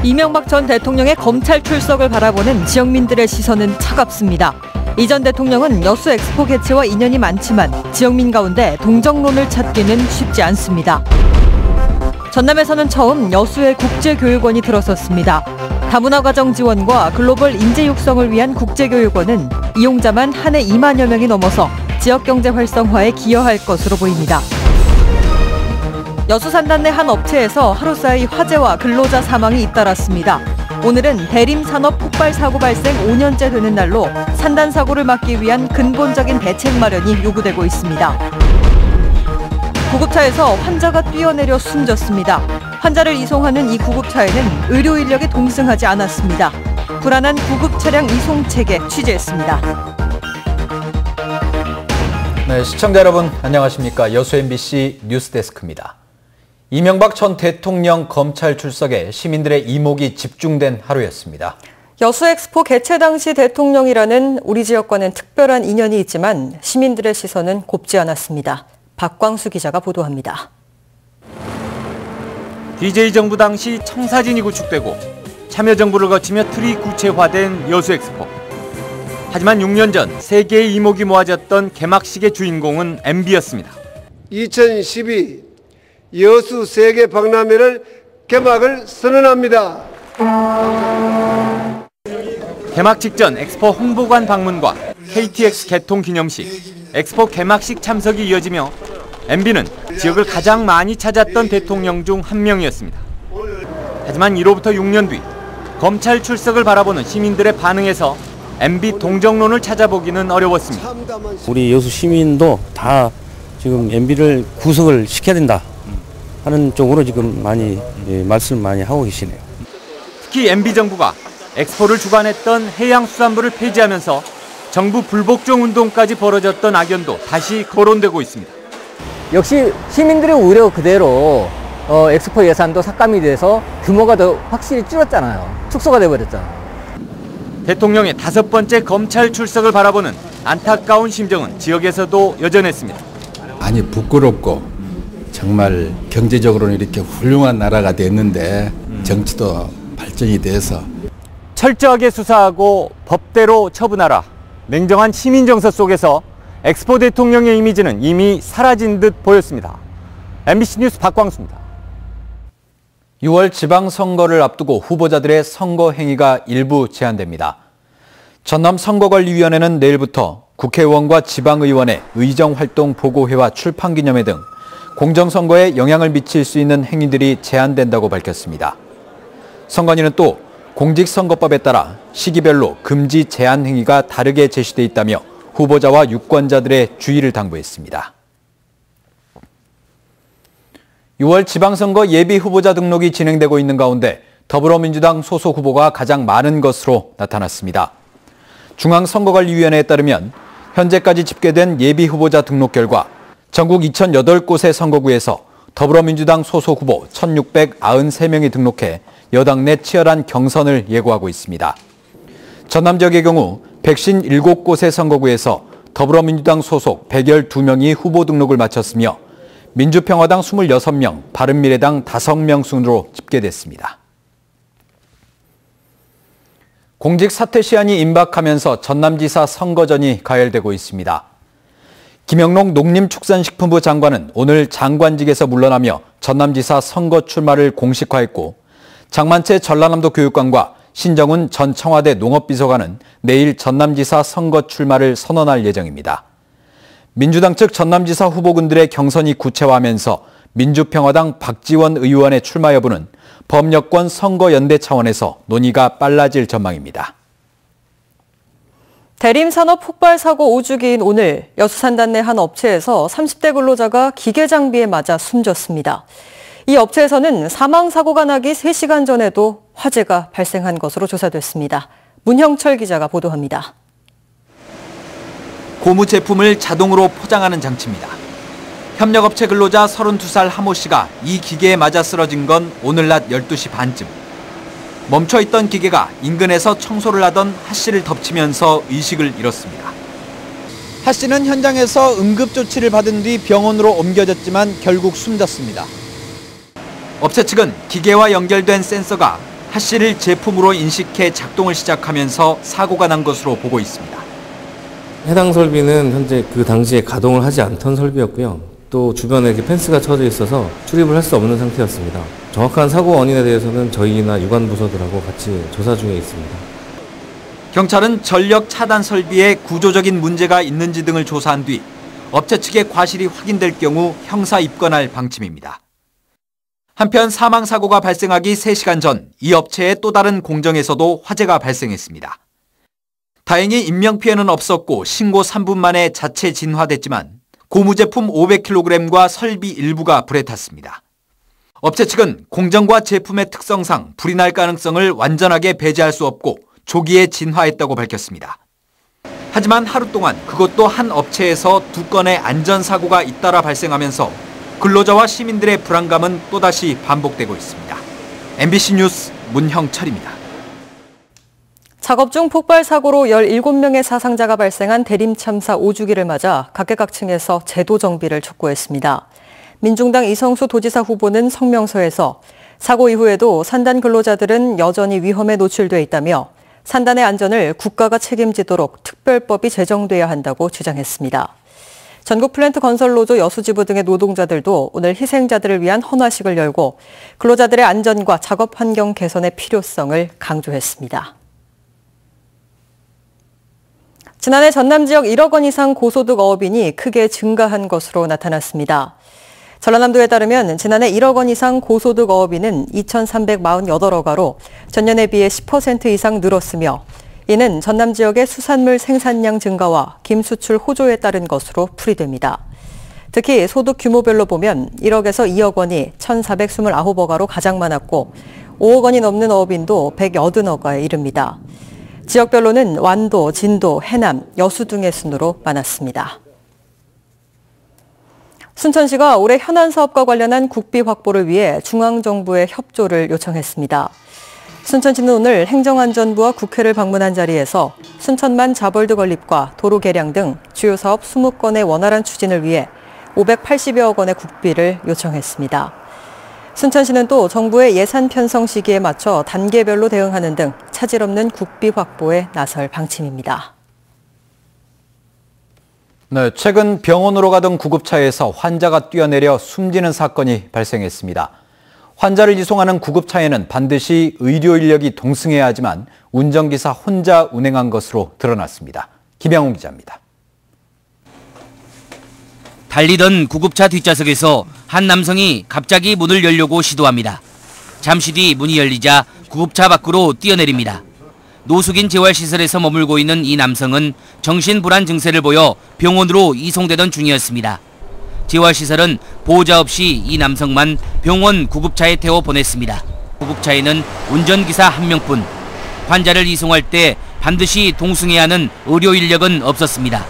이명박 전 대통령의 검찰 출석을 바라보는 지역민들의 시선은 차갑습니다. 이 전 대통령은 여수 엑스포 개최와 인연이 많지만 지역민 가운데 동정론을 찾기는 쉽지 않습니다. 전남에서는 처음 여수의 국제교육원이 들어섰습니다. 다문화과정 지원과 글로벌 인재 육성을 위한 국제교육원은 이용자만 한 해 2만여 명이 넘어서 지역경제 활성화에 기여할 것으로 보입니다. 여수 산단 내 한 업체에서 하루 사이 화재와 근로자 사망이 잇따랐습니다. 오늘은 대림산업 폭발 사고 발생 5년째 되는 날로 산단 사고를 막기 위한 근본적인 대책 마련이 요구되고 있습니다. 구급차에서 환자가 뛰어내려 숨졌습니다. 환자를 이송하는 이 구급차에는 의료 인력이 동승하지 않았습니다. 불안한 구급 차량 이송 체계 취재했습니다. 네, 시청자 여러분 안녕하십니까? 여수 MBC 뉴스데스크입니다. 이명박 전 대통령 검찰 출석에 시민들의 이목이 집중된 하루였습니다. 여수 엑스포 개최 당시 대통령이라는 우리 지역과는 특별한 인연이 있지만 시민들의 시선은 곱지 않았습니다. 박광수 기자가 보도합니다. DJ 정부 당시 청사진이 구축되고 참여정부를 거치며 틀이 구체화된 여수 엑스포. 하지만 6년 전 세계의 이목이 모아졌던 개막식의 주인공은 MB였습니다. 2012 여수 세계 박람회를 개막을 선언합니다. 개막 직전 엑스포 홍보관 방문과 KTX 개통 기념식, 엑스포 개막식 참석이 이어지며 MB는 지역을 가장 많이 찾았던 대통령 중 한 명이었습니다. 하지만 이로부터 6년 뒤 검찰 출석을 바라보는 시민들의 반응에서 MB 동정론을 찾아보기는 어려웠습니다. 우리 여수 시민도 다 지금 MB를 구속을 시켜야 된다 하는 쪽으로 지금 많이 말씀 많이 하고 계시네요. 특히 MB 정부가 엑스포를 주관했던 해양수산부를 폐지하면서 정부 불복종 운동까지 벌어졌던 악연도 다시 거론되고 있습니다. 역시 시민들의 우려 그대로 엑스포 예산도 삭감이 돼서 규모가 더 확실히 줄었잖아요. 축소가 돼버렸잖아요. 대통령의 5번째 검찰 출석을 바라보는 안타까운 심정은 지역에서도 여전했습니다. 많이 부끄럽고 정말 경제적으로는 이렇게 훌륭한 나라가 됐는데 정치도 발전이 돼서 철저하게 수사하고 법대로 처분하라. 냉정한 시민 정서 속에서 엑스포 대통령의 이미지는 이미 사라진 듯 보였습니다. MBC 뉴스 박광수입니다. 6월 지방선거를 앞두고 후보자들의 선거 행위가 일부 제한됩니다. 전남선거관리위원회는 내일부터 국회의원과 지방의원의 의정활동 보고회와 출판기념회 등 공정선거에 영향을 미칠 수 있는 행위들이 제한된다고 밝혔습니다. 선관위는 또 공직선거법에 따라 시기별로 금지 제한 행위가 다르게 제시돼 있다며 후보자와 유권자들의 주의를 당부했습니다. 6월 지방선거 예비후보자 등록이 진행되고 있는 가운데 더불어민주당 소속 후보가 가장 많은 것으로 나타났습니다. 중앙선거관리위원회에 따르면 현재까지 집계된 예비후보자 등록 결과 전국 2008곳의 선거구에서 더불어민주당 소속 후보 1,693명이 등록해 여당 내 치열한 경선을 예고하고 있습니다. 전남 지역의 경우 157곳의 선거구에서 더불어민주당 소속 112명이 후보 등록을 마쳤으며 민주평화당 26명, 바른미래당 5명 순으로 집계됐습니다. 공직 사퇴 시한이 임박하면서 전남지사 선거전이 가열되고 있습니다. 김영록 농림축산식품부 장관은 오늘 장관직에서 물러나며 전남지사 선거 출마를 공식화했고 장만채 전라남도 교육관과 신정훈 전 청와대 농업비서관은 내일 전남지사 선거 출마를 선언할 예정입니다. 민주당 측 전남지사 후보군들의 경선이 구체화하면서 민주평화당 박지원 의원의 출마 여부는 범여권 선거연대 차원에서 논의가 빨라질 전망입니다. 대림산업 폭발 사고 5주기인 오늘 여수 산단 내 한 업체에서 30대 근로자가 기계 장비에 맞아 숨졌습니다. 이 업체에서는 사망 사고가 나기 3시간 전에도 화재가 발생한 것으로 조사됐습니다. 문형철 기자가 보도합니다. 고무 제품을 자동으로 포장하는 장치입니다. 협력업체 근로자 32살 하모 씨가 이 기계에 맞아 쓰러진 건 오늘 낮 12시 반쯤. 멈춰있던 기계가 인근에서 청소를 하던 하 씨를 덮치면서 의식을 잃었습니다. 하 씨는 현장에서 응급조치를 받은 뒤 병원으로 옮겨졌지만 결국 숨졌습니다. 업체 측은 기계와 연결된 센서가 핫실을 제품으로 인식해 작동을 시작하면서 사고가 난 것으로 보고 있습니다. 해당 설비는 현재 그 당시에 가동을 하지 않던 설비였고요. 또 주변에 이렇게 펜스가 쳐져 있어서 출입을 할 수 없는 상태였습니다. 정확한 사고 원인에 대해서는 저희나 유관 부서들하고 같이 조사 중에 있습니다. 경찰은 전력 차단 설비에 구조적인 문제가 있는지 등을 조사한 뒤 업체 측의 과실이 확인될 경우 형사 입건할 방침입니다. 한편 사망 사고가 발생하기 3시간 전 이 업체의 또 다른 공정에서도 화재가 발생했습니다. 다행히 인명피해는 없었고 신고 3분 만에 자체 진화됐지만 고무제품 500kg과 설비 일부가 불에 탔습니다. 업체 측은 공정과 제품의 특성상 불이 날 가능성을 완전하게 배제할 수 없고 조기에 진화했다고 밝혔습니다. 하지만 하루 동안 그것도 한 업체에서 2건의 안전사고가 잇따라 발생하면서 근로자와 시민들의 불안감은 또다시 반복되고 있습니다. MBC 뉴스 문형철입니다. 작업 중 폭발 사고로 17명의 사상자가 발생한 대림 참사 5주기를 맞아 각계각층에서 제도 정비를 촉구했습니다. 민중당 이성수 도지사 후보는 성명서에서 사고 이후에도 산단 근로자들은 여전히 위험에 노출돼 있다며 산단의 안전을 국가가 책임지도록 특별법이 제정돼야 한다고 주장했습니다. 전국 플랜트 건설 노조 여수지부 등의 노동자들도 오늘 희생자들을 위한 헌화식을 열고 근로자들의 안전과 작업 환경 개선의 필요성을 강조했습니다. 지난해 전남 지역 1억 원 이상 고소득 어업인이 크게 증가한 것으로 나타났습니다. 전라남도에 따르면 지난해 1억 원 이상 고소득 어업인은 2,348억가로 전년에 비해 10% 이상 늘었으며 이는 전남 지역의 수산물 생산량 증가와 김수출 호조에 따른 것으로 풀이됩니다. 특히 소득 규모별로 보면 1억에서 2억 원이 1,429억가로 가장 많았고 5억 원이 넘는 어업인도 180억가에 이릅니다. 지역별로는 완도, 진도, 해남, 여수 등의 순으로 많았습니다. 순천시가 올해 현안 사업과 관련한 국비 확보를 위해 중앙정부의 협조를 요청했습니다. 순천시는 오늘 행정안전부와 국회를 방문한 자리에서 순천만 자벌드 건립과 도로 개량 등 주요 사업 20건의 원활한 추진을 위해 580여억 원의 국비를 요청했습니다. 순천시는 또 정부의 예산 편성 시기에 맞춰 단계별로 대응하는 등 차질 없는 국비 확보에 나설 방침입니다. 네, 최근 병원으로 가던 구급차에서 환자가 뛰어내려 숨지는 사건이 발생했습니다. 환자를 이송하는 구급차에는 반드시 의료 인력이 동승해야 하지만 운전기사 혼자 운행한 것으로 드러났습니다. 김양훈 기자입니다. 달리던 구급차 뒷좌석에서 한 남성이 갑자기 문을 열려고 시도합니다. 잠시 뒤 문이 열리자 구급차 밖으로 뛰어내립니다. 노숙인 재활시설에서 머물고 있는 이 남성은 정신불안 증세를 보여 병원으로 이송되던 중이었습니다. 재활시설은 보호자 없이 이 남성만 병원 구급차에 태워 보냈습니다. 구급차에는 운전기사 1명뿐, 환자를 이송할 때 반드시 동승해야 하는 의료 인력은 없었습니다.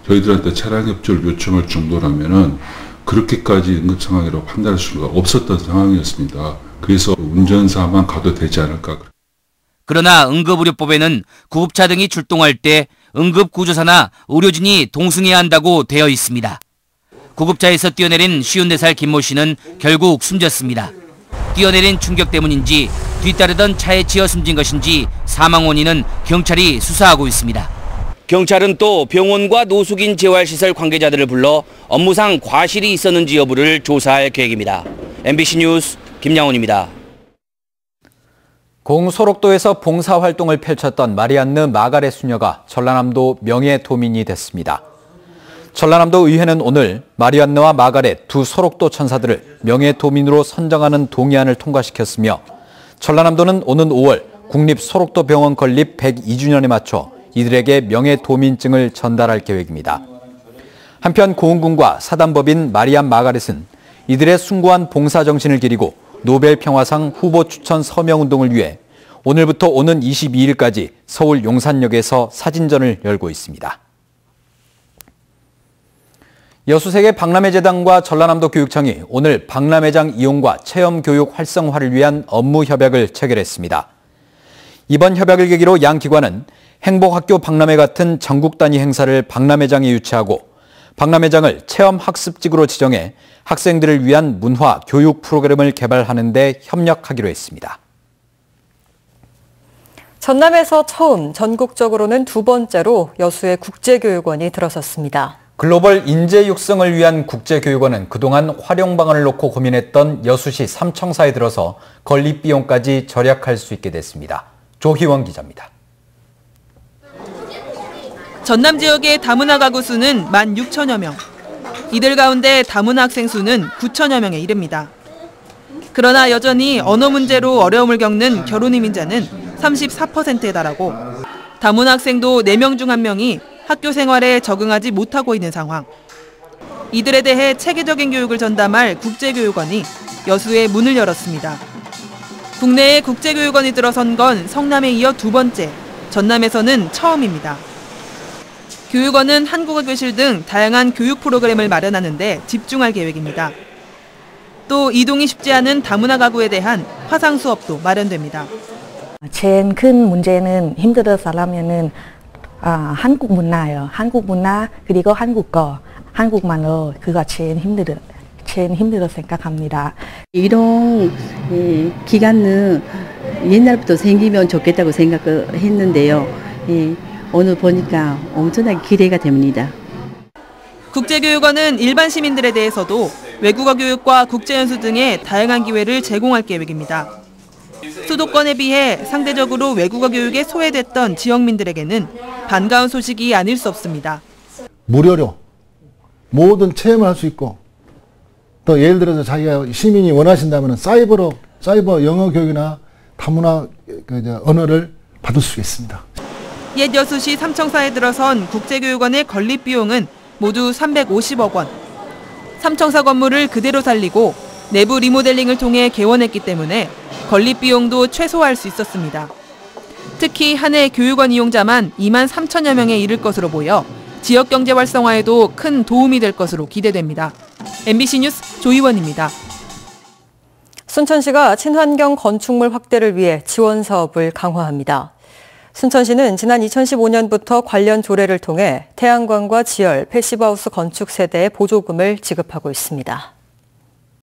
저희들한테 차량 협조를 요청할 정도라면은 그렇게까지 응급 상황이라고 판단할 수가 없었던 상황이었습니다. 그래서 운전사만 가도 되지 않을까. 그러나 응급의료법에는 구급차 등이 출동할 때 응급구조사나 의료진이 동승해야 한다고 되어 있습니다. 구급차에서 뛰어내린 54살 김모 씨는 결국 숨졌습니다. 뛰어내린 충격 때문인지 뒤따르던 차에 치여 숨진 것인지 사망 원인은 경찰이 수사하고 있습니다. 경찰은 또 병원과 노숙인 재활시설 관계자들을 불러 업무상 과실이 있었는지 여부를 조사할 계획입니다. MBC 뉴스 김양훈입니다. 공소록도에서 봉사활동을 펼쳤던 마리안느 마가렛 수녀가 전라남도 명예도민이 됐습니다. 전라남도 의회는 오늘 마리안느와 마가렛 두 소록도 천사들을 명예도민으로 선정하는 동의안을 통과시켰으며 전라남도는 오는 5월 국립소록도병원 건립 102주년에 맞춰 이들에게 명예도민증을 전달할 계획입니다. 한편 고흥군과 사단법인 마리안 마가렛은 이들의 숭고한 봉사정신을 기리고 노벨평화상 후보 추천 서명운동을 위해 오늘부터 오는 22일까지 서울 용산역에서 사진전을 열고 있습니다. 여수세계 박람회재단과 전라남도 교육청이 오늘 박람회장 이용과 체험교육 활성화를 위한 업무 협약을 체결했습니다. 이번 협약을 계기로 양 기관은 행복학교 박람회 같은 전국 단위 행사를 박람회장에 유치하고 박람회장을 체험학습직으로 지정해 학생들을 위한 문화, 교육 프로그램을 개발하는 데 협력하기로 했습니다. 전남에서 처음, 전국적으로는 두 번째로 여수의 국제교육원이 들어섰습니다. 글로벌 인재 육성을 위한 국제교육원은 그동안 활용 방안을 놓고 고민했던 여수시 삼청사에 들어서 건립 비용까지 절약할 수 있게 됐습니다. 조희원 기자입니다. 전남 지역의 다문화 가구 수는 16,000여 명. 이들 가운데 다문화 학생 수는 9,000여 명에 이릅니다. 그러나 여전히 언어 문제로 어려움을 겪는 결혼 이민자는 34%에 달하고 다문화 학생도 4명 중 1명이 학교 생활에 적응하지 못하고 있는 상황. 이들에 대해 체계적인 교육을 전담할 국제교육원이 여수에 문을 열었습니다. 국내에 국제교육원이 들어선 건 성남에 이어 두 번째, 전남에서는 처음입니다. 교육원은 한국어 교실 등 다양한 교육 프로그램을 마련하는 데 집중할 계획입니다. 또 이동이 쉽지 않은 다문화 가구에 대한 화상 수업도 마련됩니다. 제일 큰 문제는 힘들어서라면은 한국 문화예요. 한국 문화 그리고 한국어, 한국말로 그거 제일 힘들어 생각합니다. 이런 기간은 옛날부터 생기면 좋겠다고 생각했는데요. 오늘 보니까 엄청나게 기대가 됩니다. 국제교육원은 일반 시민들에 대해서도 외국어 교육과 국제연수 등의 다양한 기회를 제공할 계획입니다. 수도권에 비해 상대적으로 외국어 교육에 소외됐던 지역민들에게는 반가운 소식이 아닐 수 없습니다. 무료로 모든 체험을 할 수 있고 또 예를 들어서 자기가 시민이 원하신다면 사이버 영어 교육이나 다문화 언어를 받을 수 있습니다. 옛 여수시 삼청사에 들어선 국제교육원의 건립 비용은 모두 350억 원. 삼청사 건물을 그대로 살리고 내부 리모델링을 통해 개원했기 때문에 건립 비용도 최소화할 수 있었습니다. 특히 한 해 교육원 이용자만 2만 3천여 명에 이를 것으로 보여 지역 경제 활성화에도 큰 도움이 될 것으로 기대됩니다. MBC 뉴스 조희원입니다. 순천시가 친환경 건축물 확대를 위해 지원 사업을 강화합니다. 순천시는 지난 2015년부터 관련 조례를 통해 태양광과 지열, 패시브하우스 건축 세대에 보조금을 지급하고 있습니다.